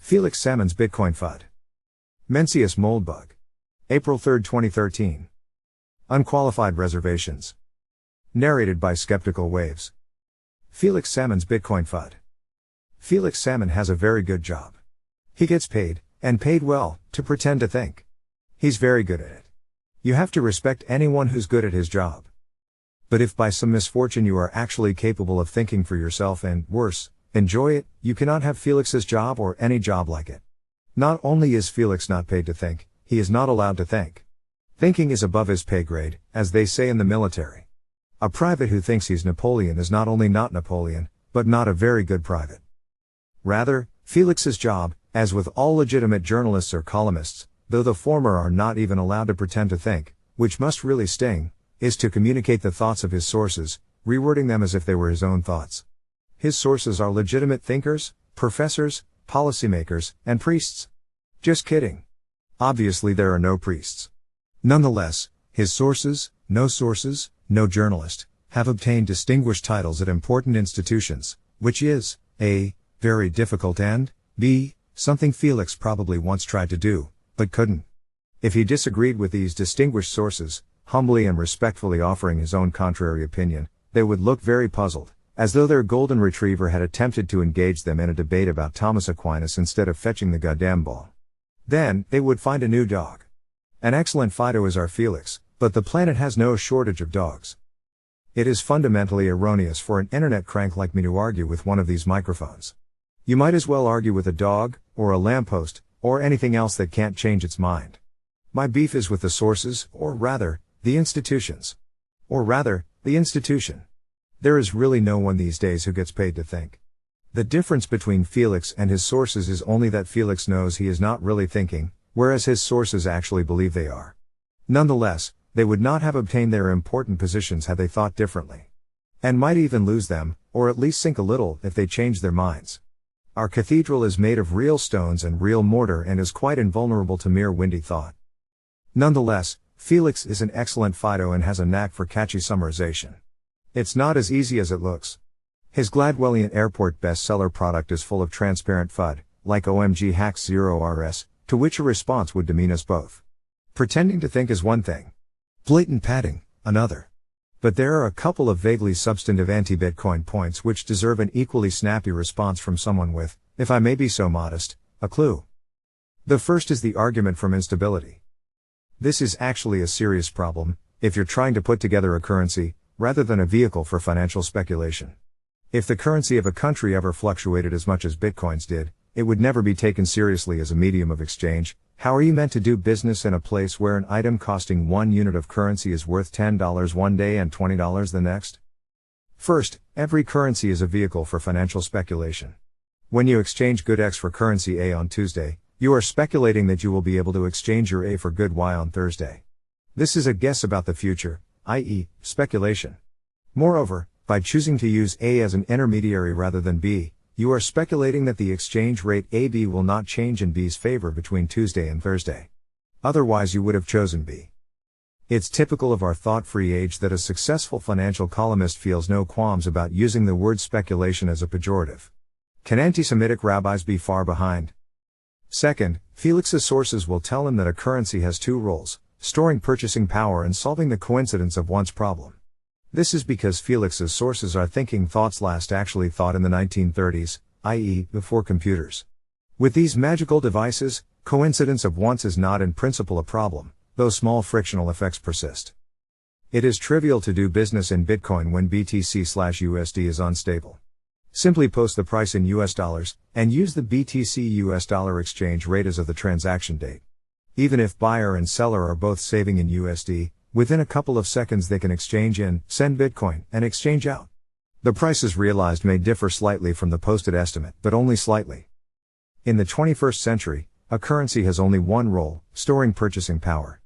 Felix Salmon's Bitcoin FUD. Mencius Moldbug. April 3, 2013. Unqualified Reservations. Narrated by Skeptical Waves. Felix Salmon's Bitcoin FUD. Felix Salmon has a very good job. He gets paid, and paid well, to pretend to think. He's very good at it. You have to respect anyone who's good at his job. But if by some misfortune you are actually capable of thinking for yourself and, worse, enjoy it, you cannot have Felix's job or any job like it. Not only is Felix not paid to think, he is not allowed to think. Thinking is above his pay grade, as they say in the military. A private who thinks he's Napoleon is not only not Napoleon, but not a very good private. Rather, Felix's job, as with all legitimate journalists or columnists, though the former are not even allowed to pretend to think, which must really sting, is to communicate the thoughts of his sources, rewording them as if they were his own thoughts. His sources are legitimate thinkers, professors, policymakers, and priests. Just kidding. Obviously there are no priests. Nonetheless, his sources, no journalist, have obtained distinguished titles at important institutions, which is, A, very difficult and, B, something Felix probably once tried to do, but couldn't. If he disagreed with these distinguished sources, humbly and respectfully offering his own contrary opinion, they would look very puzzled, as though their golden retriever had attempted to engage them in a debate about Thomas Aquinas instead of fetching the goddamn ball. Then, they would find a new dog. An excellent Fido is our Felix, but the planet has no shortage of dogs. It is fundamentally erroneous for an internet crank like me to argue with one of these microphones. You might as well argue with a dog, or a lamppost, or anything else that can't change its mind. My beef is with the sources, or rather, the institutions. Or rather, the institution. There is really no one these days who gets paid to think. The difference between Felix and his sources is only that Felix knows he is not really thinking, whereas his sources actually believe they are. Nonetheless, they would not have obtained their important positions had they thought differently. And might even lose them, or at least sink a little, if they changed their minds. Our cathedral is made of real stones and real mortar and is quite invulnerable to mere windy thought. Nonetheless, Felix is an excellent Fido and has a knack for catchy summarization. It's not as easy as it looks. His Gladwellian Airport bestseller product is full of transparent FUD, like OMG Hacks 0RS, to which a response would demean us both. Pretending to think is one thing. Blatant padding, another. But there are a couple of vaguely substantive anti-Bitcoin points which deserve an equally snappy response from someone with, if I may be so modest, a clue. The first is the argument from instability. This is actually a serious problem, if you're trying to put together a currency, rather than a vehicle for financial speculation. If the currency of a country ever fluctuated as much as Bitcoins did, it would never be taken seriously as a medium of exchange. How are you meant to do business in a place where an item costing 1 unit of currency is worth $10 one day and $20 the next? First, every currency is a vehicle for financial speculation. When you exchange good X for currency A on Tuesday, you are speculating that you will be able to exchange your A for good Y on Thursday. This is a guess about the future, i.e., speculation. Moreover, by choosing to use A as an intermediary rather than B, you are speculating that the exchange rate AB will not change in B's favor between Tuesday and Thursday. Otherwise you would have chosen B. It's typical of our thought-free age that a successful financial columnist feels no qualms about using the word speculation as a pejorative. Can anti-Semitic rabbis be far behind? Second, Felix's sources will tell him that a currency has two roles, storing purchasing power and solving the coincidence of one's problem. This is because Felix's sources are thinking thoughts last actually thought in the 1930s, i.e., before computers. With these magical devices, coincidence of once is not in principle a problem, though small frictional effects persist. It is trivial to do business in Bitcoin when BTC/USD is unstable. Simply post the price in US dollars, and use the BTC/US dollar exchange rate as of the transaction date. Even if buyer and seller are both saving in USD, within a couple of seconds they can exchange in, send Bitcoin, and exchange out. The prices realized may differ slightly from the posted estimate, but only slightly. In the 21st century, a currency has only one role, storing purchasing power.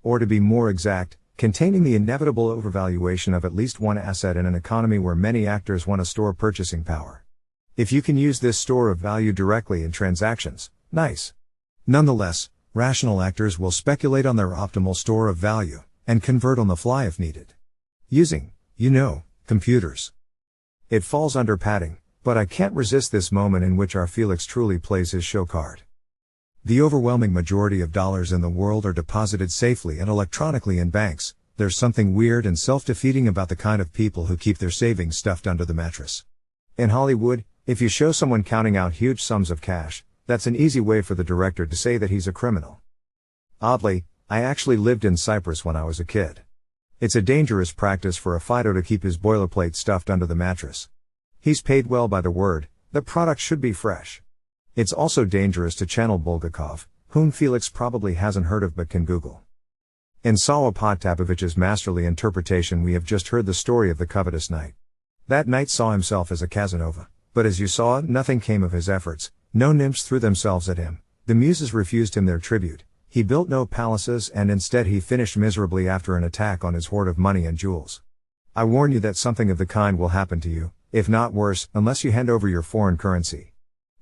Or to be more exact, containing the inevitable overvaluation of at least one asset in an economy where many actors want to store purchasing power. If you can use this store of value directly in transactions, nice. Nonetheless, rational actors will speculate on their optimal store of value, and convert on the fly if needed. Using, computers. It falls under padding, But I can't resist this moment in which our Felix truly plays his show card. The overwhelming majority of dollars in the world are deposited safely and electronically in banks. There's something weird and self-defeating about the kind of people who keep their savings stuffed under the mattress. In Hollywood, if you show someone counting out huge sums of cash, that's an easy way for the director to say that he's a criminal. Oddly, I actually lived in Cyprus when I was a kid. It's a dangerous practice for a FIDO to keep his boilerplate stuffed under the mattress. He's paid well by the word, the product should be fresh. It's also dangerous to channel Bulgakov, whom Felix probably hasn't heard of but can Google. In Sawa Potapovich's masterly interpretation we have just heard the story of the covetous knight. That knight saw himself as a Casanova, but as you saw, nothing came of his efforts, no nymphs threw themselves at him, the muses refused him their tribute, he built no palaces and instead he finished miserably after an attack on his hoard of money and jewels. I warn you that something of the kind will happen to you, if not worse, unless you hand over your foreign currency.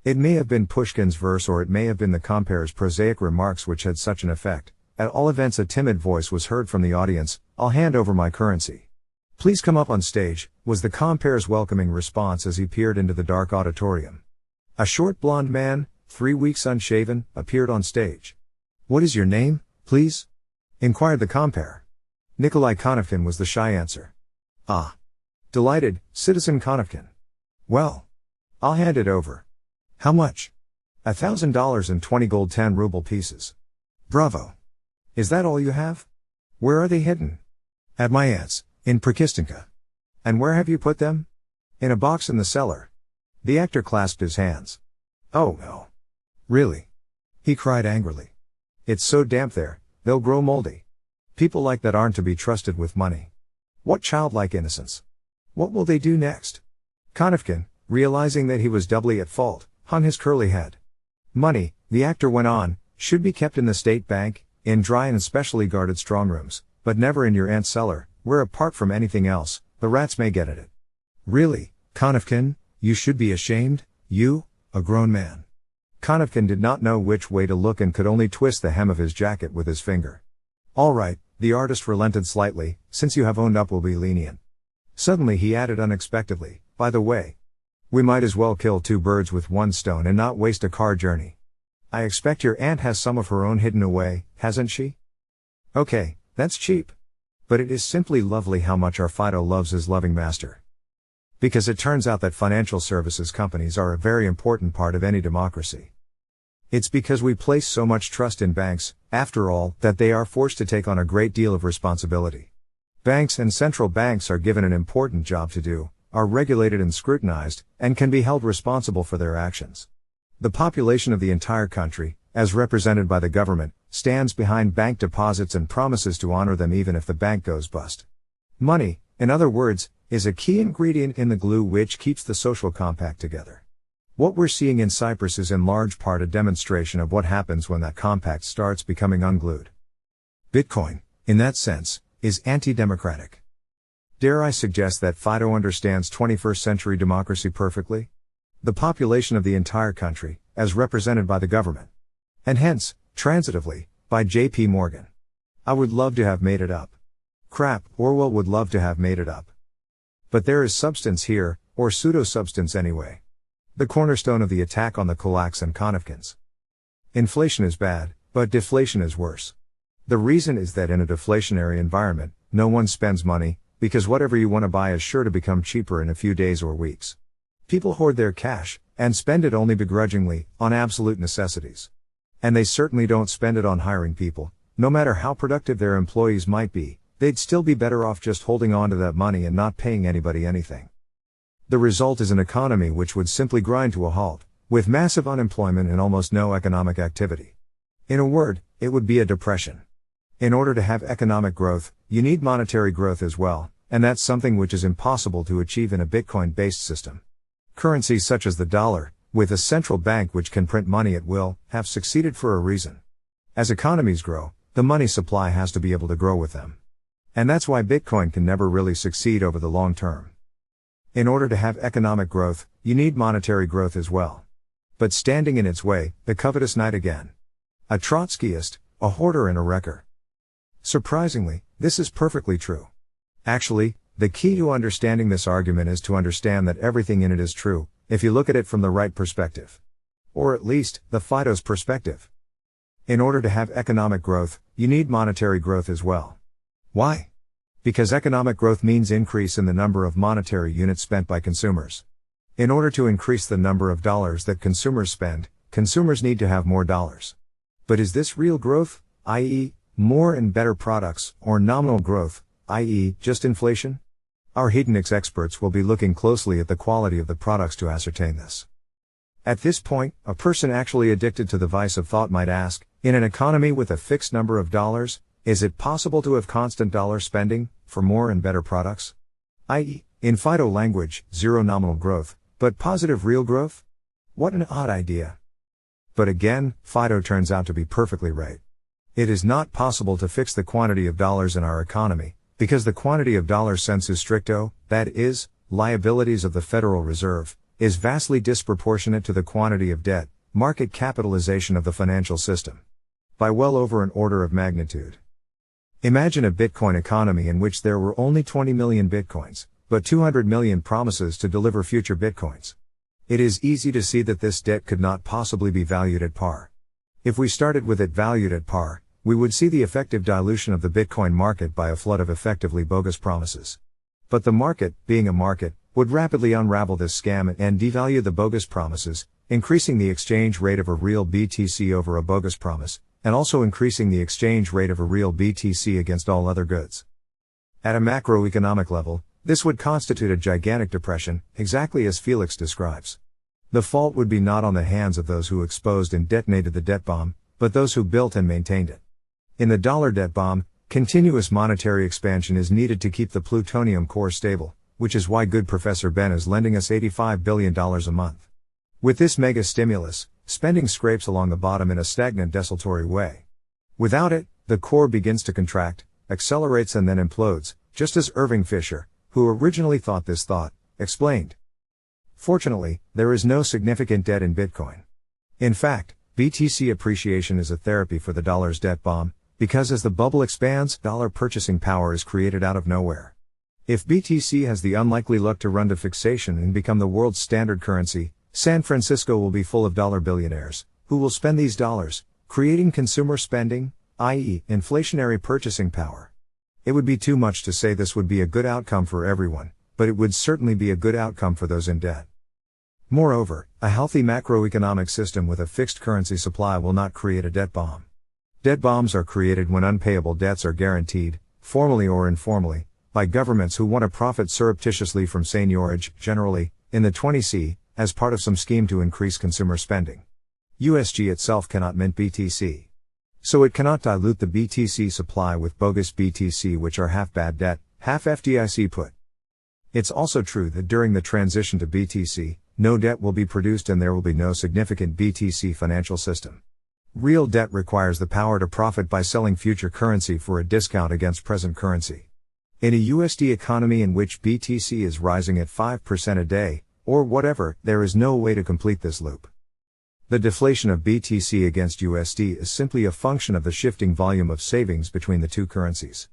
It may have been Pushkin's verse or it may have been the compere's prosaic remarks which had such an effect. At all events a timid voice was heard from the audience, "I'll hand over my currency. Please come up on stage," was the compere's welcoming response as he peered into the dark auditorium. A short blond man, 3 weeks unshaven, appeared on stage. "What is your name, please?" inquired the compere. Nikolai Konevkin was the shy answer. "Ah. Delighted, Citizen Konevkin. Well, I'll hand it over. How much?" $1,000 and 20 gold 10 ruble pieces. "Bravo. Is that all you have? Where are they hidden?" "At my aunt's, in Prakistanka." "And where have you put them?" "In a box in the cellar." The actor clasped his hands. "Oh no. Really?" he cried angrily. "It's so damp there, they'll grow moldy. People like that aren't to be trusted with money. What childlike innocence. What will they do next?" Konevkin, realizing that he was doubly at fault, hung his curly head. "Money," the actor went on, "should be kept in the state bank, in dry and specially guarded strongrooms, but never in your aunt's cellar, where apart from anything else, the rats may get at it." "Really, Konevkin, you should be ashamed, you, a grown man." Konevkin did not know which way to look and could only twist the hem of his jacket with his finger. "All right," the artist relented slightly, "since you have owned up we'll be lenient." Suddenly he added unexpectedly, "By the way, we might as well kill 2 birds with 1 stone and not waste a car journey. I expect your aunt has some of her own hidden away, hasn't she?" "Okay, that's cheap. But it is simply lovely how much our Fido loves his loving master. Because it turns out that financial services companies are a very important part of any democracy. It's because we place so much trust in banks, after all, that they are forced to take on a great deal of responsibility. Banks and central banks are given an important job to do, are regulated and scrutinized, and can be held responsible for their actions. The population of the entire country, as represented by the government, stands behind bank deposits and promises to honor them even if the bank goes bust. Money, in other words, is a key ingredient in the glue which keeps the social compact together. What we're seeing in Cyprus is in large part a demonstration of what happens when that compact starts becoming unglued. Bitcoin, in that sense, is anti-democratic. Dare I suggest that Fido understands 21st century democracy perfectly? The population of the entire country, as represented by the government. And hence, transitively, by J.P. Morgan. I would love to have made it up. Crap, Orwell would love to have made it up. But there is substance here, or pseudo-substance anyway. The cornerstone of the attack on the Kulaks and Konevkins. Inflation is bad, but deflation is worse. The reason is that in a deflationary environment, no one spends money, because whatever you want to buy is sure to become cheaper in a few days or weeks. People hoard their cash, and spend it only begrudgingly, on absolute necessities. And they certainly don't spend it on hiring people. No matter how productive their employees might be, they'd still be better off just holding on to that money and not paying anybody anything. The result is an economy which would simply grind to a halt, with massive unemployment and almost no economic activity. In a word, it would be a depression. In order to have economic growth, you need monetary growth as well, and that's something which is impossible to achieve in a Bitcoin-based system. Currencies such as the dollar, with a central bank which can print money at will, have succeeded for a reason. As economies grow, the money supply has to be able to grow with them. And that's why Bitcoin can never really succeed over the long term. In order to have economic growth, you need monetary growth as well. But standing in its way, the covetous knight again. A Trotskyist, a hoarder and a wrecker. Surprisingly, this is perfectly true. Actually, the key to understanding this argument is to understand that everything in it is true, if you look at it from the right perspective. Or at least, the FIDO's perspective. In order to have economic growth, you need monetary growth as well. Why? Because economic growth means increase in the number of monetary units spent by consumers. In order to increase the number of dollars that consumers spend, consumers need to have more dollars. But is this real growth, i.e., more and better products, or nominal growth, i.e., just inflation? Our hedonics experts will be looking closely at the quality of the products to ascertain this. At this point, a person actually addicted to the vice of thought might ask, in an economy with a fixed number of dollars, is it possible to have constant dollar spending, for more and better products? I.e., in FIDO language, zero nominal growth, but positive real growth? What an odd idea. But again, FIDO turns out to be perfectly right. It is not possible to fix the quantity of dollars in our economy, because the quantity of dollars sensu stricto, that is, liabilities of the Federal Reserve, is vastly disproportionate to the quantity of debt, market capitalization of the financial system. By well over an order of magnitude. Imagine a Bitcoin economy in which there were only 20 million Bitcoins, but 200 million promises to deliver future Bitcoins. It is easy to see that this debt could not possibly be valued at par. If we started with it valued at par, we would see the effective dilution of the Bitcoin market by a flood of effectively bogus promises. But the market, being a market, would rapidly unravel this scam and devalue the bogus promises, increasing the exchange rate of a real BTC over a bogus promise, and also increasing the exchange rate of a real BTC against all other goods. At a macroeconomic level, this would constitute a gigantic depression, exactly as Felix describes. The fault would be not on the hands of those who exposed and detonated the debt bomb, but those who built and maintained it. In the dollar debt bomb, continuous monetary expansion is needed to keep the plutonium core stable, which is why good Professor Ben is lending us $85 billion a month. With this mega stimulus, spending scrapes along the bottom in a stagnant desultory way. Without it, the core begins to contract, accelerates and then implodes, just as Irving Fisher, who originally thought this thought, explained. Fortunately, there is no significant debt in Bitcoin. In fact, BTC appreciation is a therapy for the dollar's debt bomb, because as the bubble expands, dollar purchasing power is created out of nowhere. If BTC has the unlikely luck to run to fixation and become the world's standard currency, San Francisco will be full of dollar billionaires, who will spend these dollars, creating consumer spending, i.e., inflationary purchasing power. It would be too much to say this would be a good outcome for everyone, but it would certainly be a good outcome for those in debt. Moreover, a healthy macroeconomic system with a fixed currency supply will not create a debt bomb. Debt bombs are created when unpayable debts are guaranteed, formally or informally, by governments who want to profit surreptitiously from seigniorage, generally, in the 20C, as part of some scheme to increase consumer spending. USG itself cannot mint BTC. So it cannot dilute the BTC supply with bogus BTC which are half bad debt, half FDIC put. It's also true that during the transition to BTC, no debt will be produced and there will be no significant BTC financial system. Real debt requires the power to profit by selling future currency for a discount against present currency. In a USD economy in which BTC is rising at 5% a day, or whatever, there is no way to complete this loop. The deflation of BTC against USD is simply a function of the shifting volume of savings between the two currencies.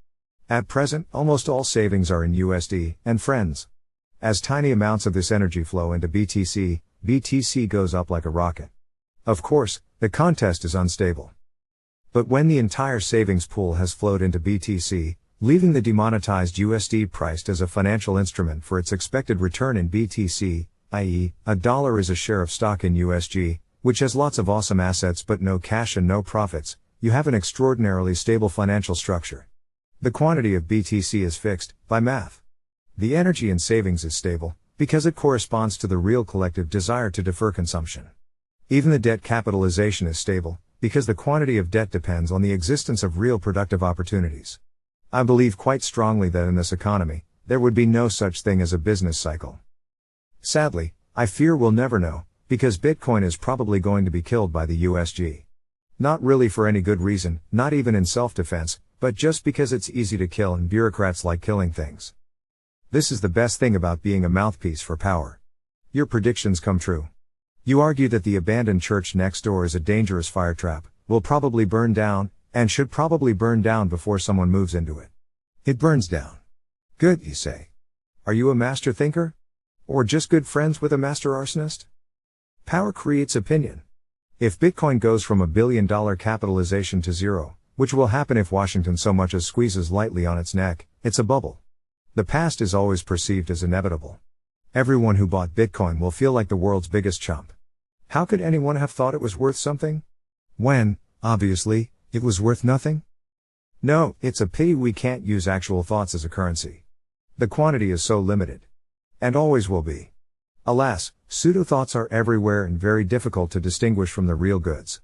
At present, almost all savings are in USD, and friends. As tiny amounts of this energy flow into BTC, BTC goes up like a rocket. Of course, the contest is unstable. But when the entire savings pool has flowed into BTC, leaving the demonetized USD priced as a financial instrument for its expected return in BTC, i.e., a dollar is a share of stock in USG, which has lots of awesome assets but no cash and no profits, you have an extraordinarily stable financial structure. The quantity of BTC is fixed, by math. The energy in savings is stable, because it corresponds to the real collective desire to defer consumption. Even the debt capitalization is stable, because the quantity of debt depends on the existence of real productive opportunities. I believe quite strongly that in this economy, there would be no such thing as a business cycle. Sadly, I fear we'll never know, because Bitcoin is probably going to be killed by the USG. Not really for any good reason, not even in self-defense, but just because it's easy to kill and bureaucrats like killing things. This is the best thing about being a mouthpiece for power. Your predictions come true. You argue that the abandoned church next door is a dangerous fire trap, will probably burn down, and should probably burn down before someone moves into it. It burns down. Good, you say. Are you a master thinker? Or just good friends with a master arsonist? Power creates opinion. If Bitcoin goes from $1 billion capitalization to zero, which will happen if Washington so much as squeezes lightly on its neck, it's a bubble. The past is always perceived as inevitable. Everyone who bought Bitcoin will feel like the world's biggest chump. How could anyone have thought it was worth something? When, obviously, it was worth nothing? No, it's a pity we can't use actual thoughts as a currency. The quantity is so limited. And always will be. Alas, pseudo-thoughts are everywhere and very difficult to distinguish from the real goods.